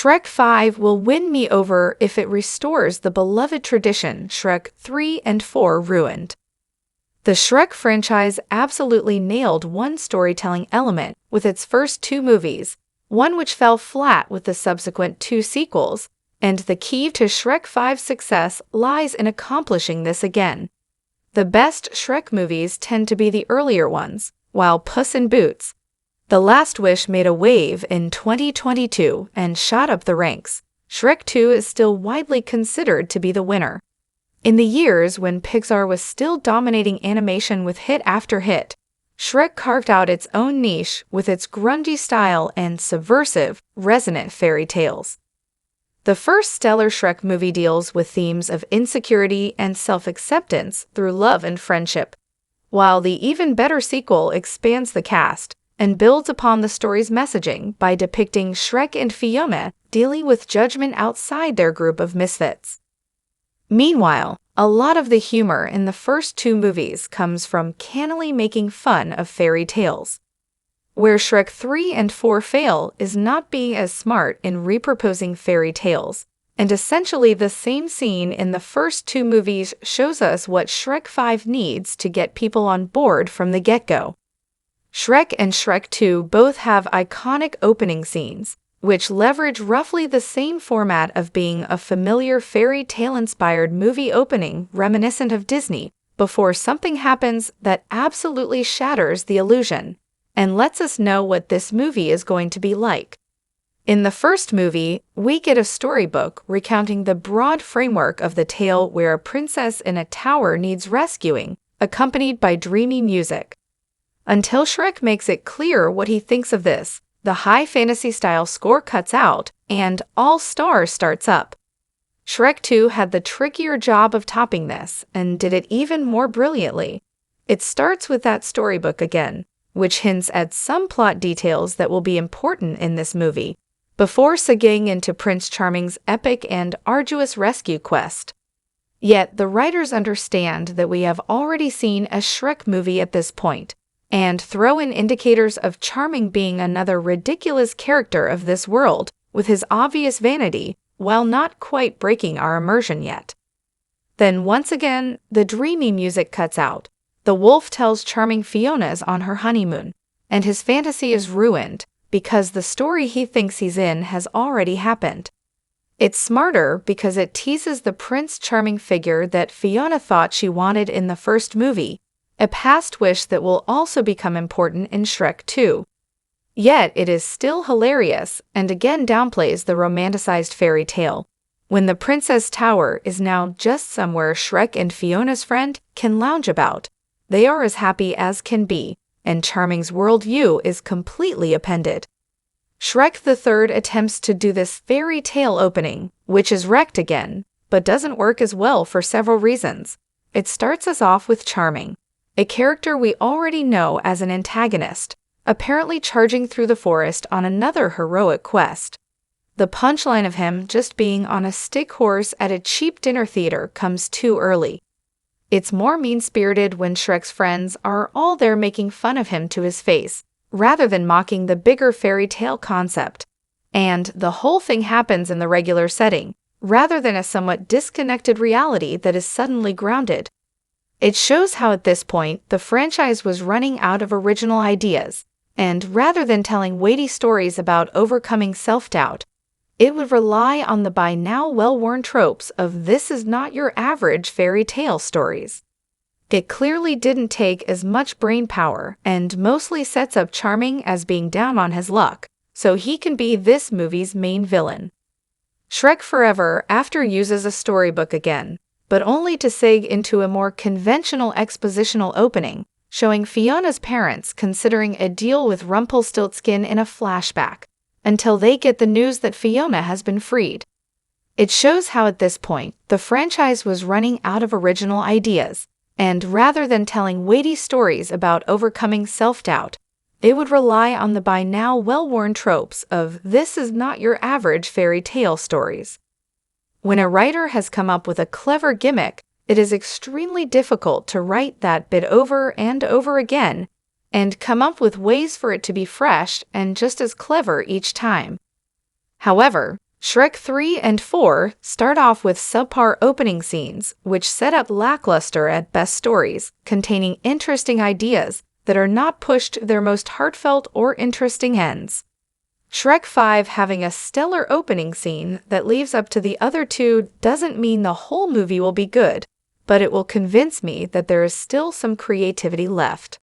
Shrek 5 will win me over if it restores the beloved tradition Shrek 3 and 4 ruined. The Shrek franchise absolutely nailed one storytelling element with its first two movies, one which fell flat with the subsequent two sequels, and the key to Shrek 5's success lies in accomplishing this again. The best Shrek movies tend to be the earlier ones, while Puss in Boots: The Last Wish made a wave in 2022 and shot up the ranks. Shrek 2 is still widely considered to be the winner. In the years when Pixar was still dominating animation with hit after hit, Shrek carved out its own niche with its grungy style and subversive, resonant fairy tales. The first stellar Shrek movie deals with themes of insecurity and self-acceptance through love and friendship, while the even better sequel expands the cast and builds upon the story's messaging by depicting Shrek and Fiona dealing with judgment outside their group of misfits. Meanwhile, a lot of the humor in the first two movies comes from cannily making fun of fairy tales. Where Shrek 3 and 4 fail is not being as smart in repurposing fairy tales, and essentially the same scene in the first two movies shows us what Shrek 5 needs to get people on board from the get-go. Shrek and Shrek 2 both have iconic opening scenes, which leverage roughly the same format of being a familiar fairy tale-inspired movie opening reminiscent of Disney, before something happens that absolutely shatters the illusion and lets us know what this movie is going to be like. In the first movie, we get a storybook recounting the broad framework of the tale where a princess in a tower needs rescuing, accompanied by dreamy music. Until Shrek makes it clear what he thinks of this, the high fantasy-style score cuts out and All Stars starts up. Shrek 2 had the trickier job of topping this and did it even more brilliantly. It starts with that storybook again, which hints at some plot details that will be important in this movie, before segueing into Prince Charming's epic and arduous rescue quest. Yet the writers understand that we have already seen a Shrek movie at this point, and throw in indicators of Charming being another ridiculous character of this world, with his obvious vanity, while not quite breaking our immersion yet. Then once again, the dreamy music cuts out. The wolf tells Charming Fiona's on her honeymoon, and his fantasy is ruined because the story he thinks he's in has already happened. It's smarter because it teases the Prince Charming figure that Fiona thought she wanted in the first movie, a past wish that will also become important in Shrek 2. Yet it is still hilarious and again downplays the romanticized fairy tale, when the Princess Tower is now just somewhere Shrek and Fiona's friend can lounge about. They are as happy as can be, and Charming's worldview is completely appended. Shrek the Third attempts to do this fairy tale opening, which is wrecked again, but doesn't work as well for several reasons. It starts us off with Charming, a character we already know as an antagonist, apparently charging through the forest on another heroic quest. The punchline of him just being on a stick horse at a cheap dinner theater comes too early. It's more mean-spirited when Shrek's friends are all there making fun of him to his face, rather than mocking the bigger fairy tale concept. And the whole thing happens in the regular setting, rather than a somewhat disconnected reality that is suddenly grounded. It shows how at this point the franchise was running out of original ideas, and rather than telling weighty stories about overcoming self-doubt, it would rely on the by now well-worn tropes of this is not your average fairy tale stories. It clearly didn't take as much brain power and mostly sets up Charming as being down on his luck, so he can be this movie's main villain. Shrek Forever After uses a storybook again, but only to seg into a more conventional expositional opening, showing Fiona's parents considering a deal with Rumpelstiltskin in a flashback, until they get the news that Fiona has been freed. It shows how at this point, the franchise was running out of original ideas, and rather than telling weighty stories about overcoming self-doubt, it would rely on the by now well-worn tropes of this is not your average fairy tale stories. When a writer has come up with a clever gimmick, it is extremely difficult to write that bit over and over again and come up with ways for it to be fresh and just as clever each time. However, Shrek 3 and 4 start off with subpar opening scenes, which set up lackluster at best stories, containing interesting ideas that are not pushed to their most heartfelt or interesting ends. Shrek 5 having a stellar opening scene that leaves up to the other two doesn't mean the whole movie will be good, but it will convince me that there is still some creativity left.